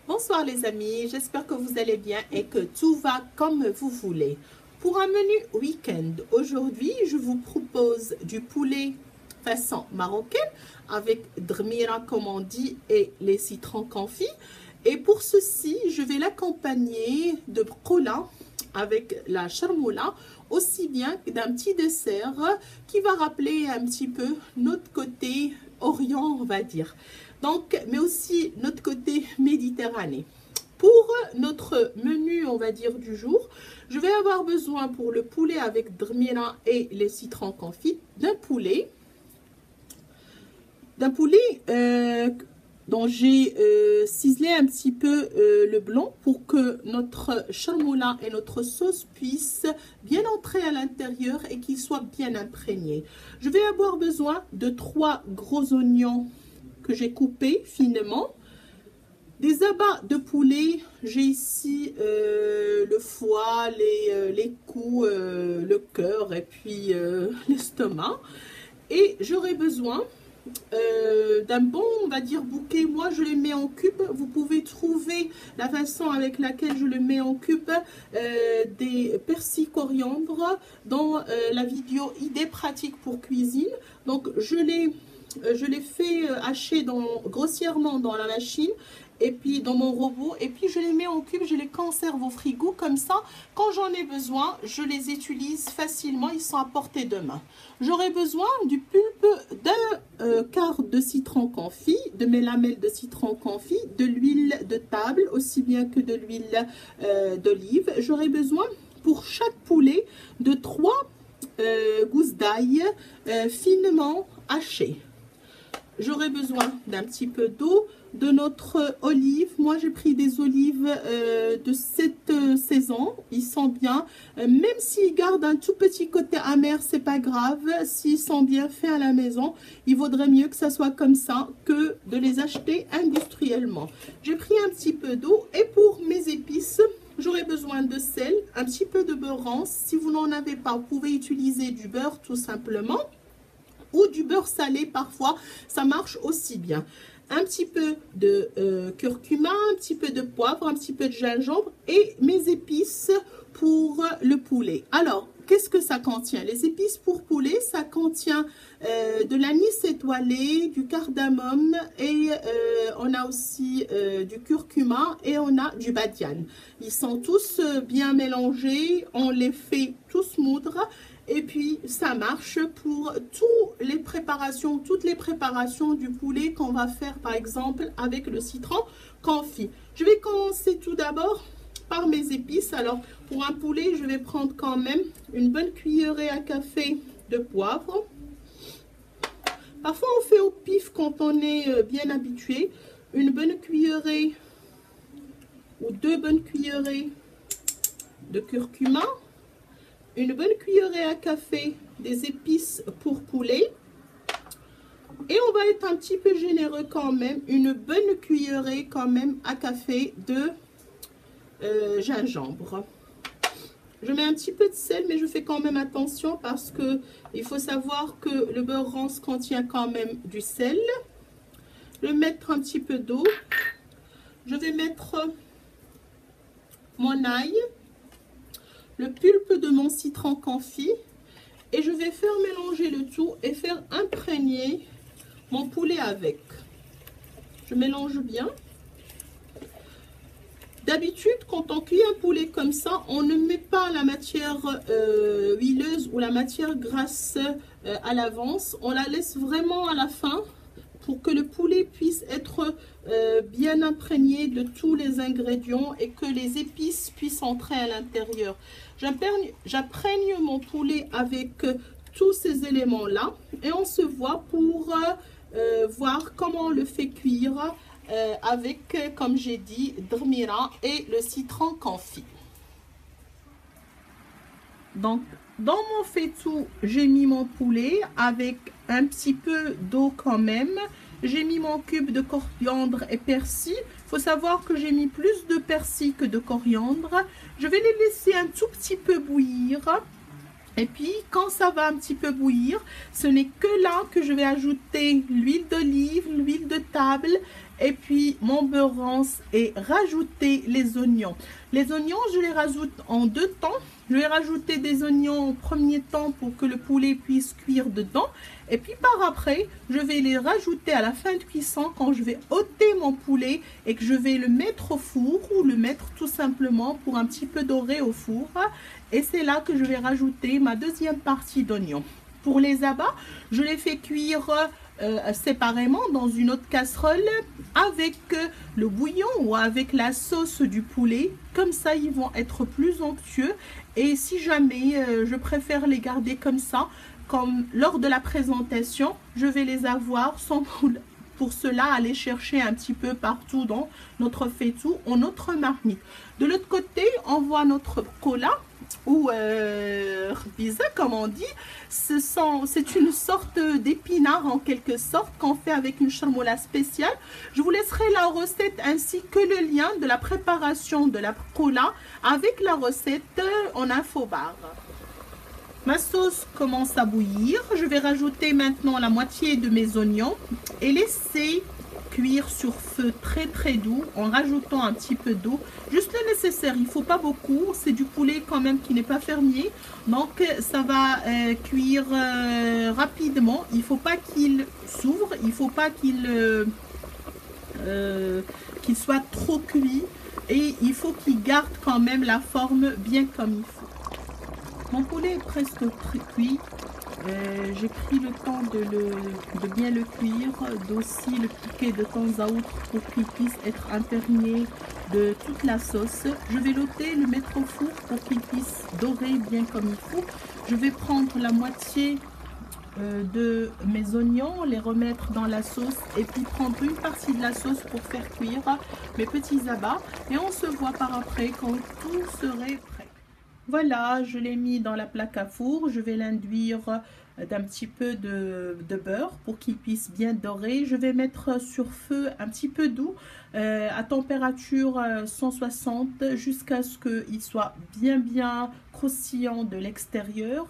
Bonsoir les amis, j'espère que vous allez bien et que tout va comme vous voulez. Pour un menu week-end, aujourd'hui je vous propose du poulet façon marocaine avec drmira comme on dit et les citrons confits. Et pour ceci, je vais l'accompagner de brola avec la charmoula, aussi bien que d'un petit dessert qui va rappeler un petit peu notre côté orient, on va dire. Donc, mais aussi notre côté méditerranée. Pour notre menu, on va dire, du jour, je vais avoir besoin pour le poulet avec drmira et les citrons confits d'un poulet dont j'ai ciselé un petit peu le blanc pour que notre charmoula et notre sauce puissent bien entrer à l'intérieur et qu'il soit bien imprégné. Je vais avoir besoin de 3 gros oignons que j'ai coupés finement, des abats de poulet, j'ai ici le foie, les coups, le cœur et puis l'estomac, et j'aurai besoin d'un bon, on va dire, bouquet. Moi je les mets en cubes, vous pouvez trouver la façon avec laquelle je le mets en cubes, des persils coriandre dans la vidéo idée pratique pour cuisine. Donc je les fais hacher grossièrement dans la machine et puis dans mon robot, et puis je les mets en cubes, je les conserve au frigo, comme ça quand j'en ai besoin je les utilise facilement, ils sont à portée de main. J'aurai besoin du pulpe d'un quart de citron confit, de mes lamelles de citron confit, de l'huile de table aussi bien que de l'huile d'olive. J'aurai besoin pour chaque poulet de 3 gousses d'ail finement hachées. J'aurai besoin d'un petit peu d'eau, de notre olive. Moi j'ai pris des olives de cette saison, ils sont bien, même s'ils gardent un tout petit côté amer, c'est pas grave, s'ils sont bien faits à la maison, il vaudrait mieux que ça soit comme ça que de les acheter industriellement. J'ai pris un petit peu d'eau, et pour mes épices, j'aurai besoin de sel, un petit peu de beurre rance. Si vous n'en avez pas, vous pouvez utiliser du beurre tout simplement, ou du beurre salé, parfois ça marche aussi bien. Un petit peu de curcuma, un petit peu de poivre, un petit peu de gingembre et mes épices pour le poulet. Alors, qu'est-ce que ça contient? Les épices pour poulet, ça contient de l'anis étoilé, du cardamome, et on a aussi du curcuma et on a du badiane. Ils sont tous bien mélangés, on les fait tous moudre. Et puis ça marche pour toutes les préparations du poulet qu'on va faire, par exemple avec le citron confit. Je vais commencer tout d'abord par mes épices. Alors pour un poulet, je vais prendre quand même une bonne cuillerée à café de poivre. Parfois on fait au pif quand on est bien habitué. Une bonne cuillerée ou 2 bonnes cuillerées de curcuma. Une bonne cuillerée à café des épices pour poulet, et on va être un petit peu généreux quand même, une bonne cuillerée quand même à café de gingembre. Je mets un petit peu de sel, mais je fais quand même attention parce que il faut savoir que le beurre rance contient quand même du sel. Je vais mettre un petit peu d'eau, je vais mettre mon ail, le pulpe de mon citron confit, et je vais faire mélanger le tout et faire imprégner mon poulet avec. Je mélange bien. D'habitude, quand on cuit un poulet comme ça, on ne met pas la matière huileuse ou la matière grasse à l'avance. On la laisse vraiment à la fin pour que le poulet puisse être bien imprégné de tous les ingrédients et que les épices puissent entrer à l'intérieur. J'imprègne mon poulet avec tous ces éléments-là, et on se voit pour voir comment on le fait cuire avec, comme j'ai dit, drmira et le citron confit. Donc, dans mon faitout, j'ai mis mon poulet avec un petit peu d'eau quand même. J'ai mis mon cube de coriandre et persil. Il faut savoir que j'ai mis plus de persil que de coriandre. Je vais les laisser un tout petit peu bouillir. Et puis, quand ça va un petit peu bouillir, ce n'est que là que je vais ajouter l'huile d'olive, l'huile de table et puis mon beurre rance et rajouter les oignons. Les oignons, je les rajoute en deux temps. Je vais rajouter des oignons au premier temps pour que le poulet puisse cuire dedans. Et puis par après, je vais les rajouter à la fin de cuisson quand je vais ôter mon poulet et que je vais le mettre au four ou le mettre tout simplement pour un petit peu dorer au four. Et c'est là que je vais rajouter ma deuxième partie d'oignons. Pour les abats, je les fais cuire séparément dans une autre casserole avec le bouillon ou avec la sauce du poulet. Comme ça, ils vont être plus onctueux. Et si jamais je préfère les garder comme ça, comme lors de la présentation, je vais les avoir sans pour cela aller chercher un petit peu partout dans notre faitout ou notre marmite. De l'autre côté, on voit notre cola ou rbiza comme on dit. C'est une sorte d'épinard en quelque sorte qu'on fait avec une charmoula spéciale. Je vous laisserai la recette ainsi que le lien de la préparation de la cola avec la recette en infobar. Ma sauce commence à bouillir. Je vais rajouter maintenant la moitié de mes oignons et laisser cuire sur feu très doux en rajoutant un petit peu d'eau. Juste le nécessaire, il ne faut pas beaucoup. C'est du poulet quand même qui n'est pas fermier. Donc ça va cuire rapidement. Il ne faut pas qu'il s'ouvre. Il ne faut pas qu'il soit trop cuit. Et il faut qu'il garde quand même la forme bien comme il faut. Mon poulet est presque cuit. J'ai pris le temps de bien le cuire, d'aussi le piquer de temps à autre pour qu'il puisse être imprégné de toute la sauce. Je vais l'ôter, le mettre au four pour qu'il puisse dorer bien comme il faut. Je vais prendre la moitié de mes oignons, les remettre dans la sauce et puis prendre une partie de la sauce pour faire cuire mes petits abats. Et on se voit par après quand tout serait prêt. Voilà, je l'ai mis dans la plaque à four. Je vais l'induire d'un petit peu de beurre pour qu'il puisse bien dorer. Je vais mettre sur feu un petit peu doux à température 160 jusqu'à ce qu'il soit bien croustillant de l'extérieur.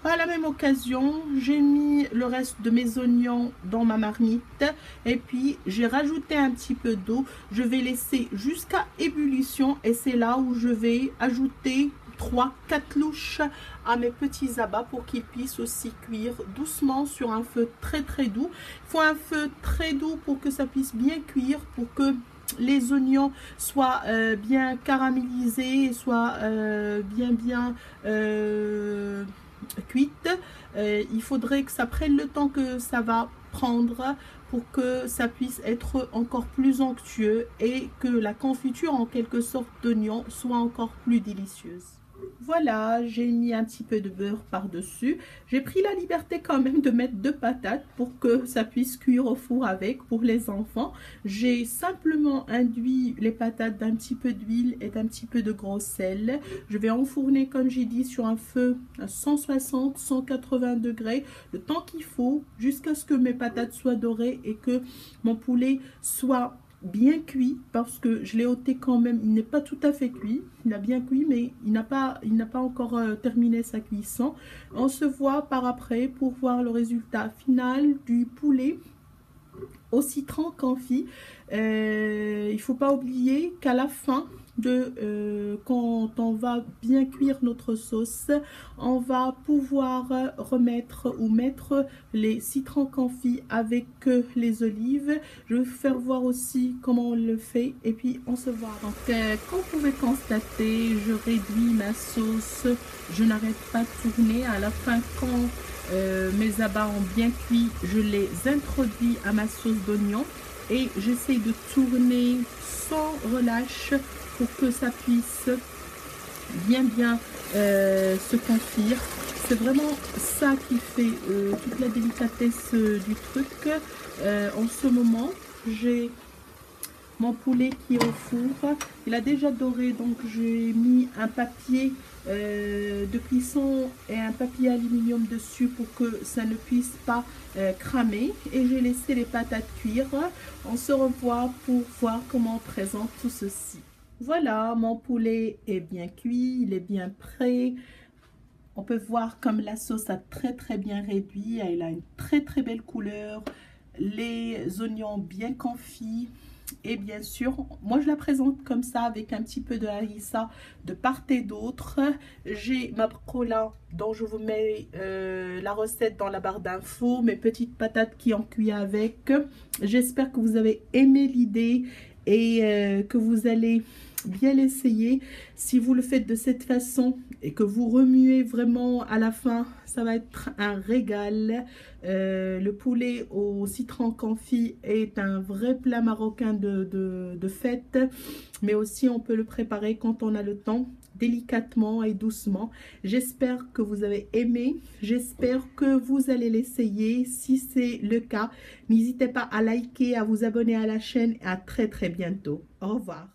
À la même occasion, j'ai mis le reste de mes oignons dans ma marmite et puis j'ai rajouté un petit peu d'eau. Je vais laisser jusqu'à ébullition et c'est là où je vais ajouter 3-4 louches à mes petits abats pour qu'ils puissent aussi cuire doucement sur un feu très doux. Il faut un feu très doux pour que ça puisse bien cuire, pour que les oignons soient bien caramélisés et soient bien cuite. Il faudrait que ça prenne le temps que ça va prendre pour que ça puisse être encore plus onctueux et que la confiture en quelque sorte d'oignon soit encore plus délicieuse. Voilà, j'ai mis un petit peu de beurre par-dessus. J'ai pris la liberté quand même de mettre 2 patates pour que ça puisse cuire au four avec pour les enfants. J'ai simplement induit les patates d'un petit peu d'huile et d'un petit peu de gros sel. Je vais enfourner, comme j'ai dit, sur un feu à 160-180 degrés, le temps qu'il faut jusqu'à ce que mes patates soient dorées et que mon poulet soit bien cuit, parce que je l'ai ôté quand même, il n'est pas tout à fait cuit, il a bien cuit mais il n'a pas encore terminé sa cuisson. On se voit par après pour voir le résultat final du poulet au citron confit. Il faut pas oublier qu'à la fin quand on va bien cuire notre sauce, on va pouvoir remettre ou mettre les citrons confits avec les olives. Je vais vous faire voir aussi comment on le fait et puis on se voit. Donc comme vous pouvez constater, je réduis ma sauce, je n'arrête pas de tourner. À la fin, quand mes abats ont bien cuit, je les introduis à ma sauce d'oignon et j'essaye de tourner sans relâche pour que ça puisse bien se confire. C'est vraiment ça qui fait toute la délicatesse du truc. En ce moment, j'ai mon poulet qui est au four. Il a déjà doré, donc j'ai mis un papier de cuisson et un papier aluminium dessus pour que ça ne puisse pas cramer. Et j'ai laissé les patates cuire. On se revoit pour voir comment on présente tout ceci. Voilà, mon poulet est bien cuit, il est bien prêt. On peut voir comme la sauce a très bien réduit. Elle a une très belle couleur. les oignons bien confits. Et bien sûr, moi je la présente comme ça avec un petit peu de harissa de part et d'autre. J'ai ma brocola dont je vous mets la recette dans la barre d'infos, mes petites patates qui en cuit avec. J'espère que vous avez aimé l'idée et que vous allez bien l'essayer. Si vous le faites de cette façon et que vous remuez vraiment à la fin, ça va être un régal. Le poulet au citron confit est un vrai plat marocain de fête, mais aussi on peut le préparer quand on a le temps, délicatement et doucement. J'espère que vous avez aimé, j'espère que vous allez l'essayer. Si c'est le cas, n'hésitez pas à liker, à vous abonner à la chaîne et à très bientôt. Au revoir.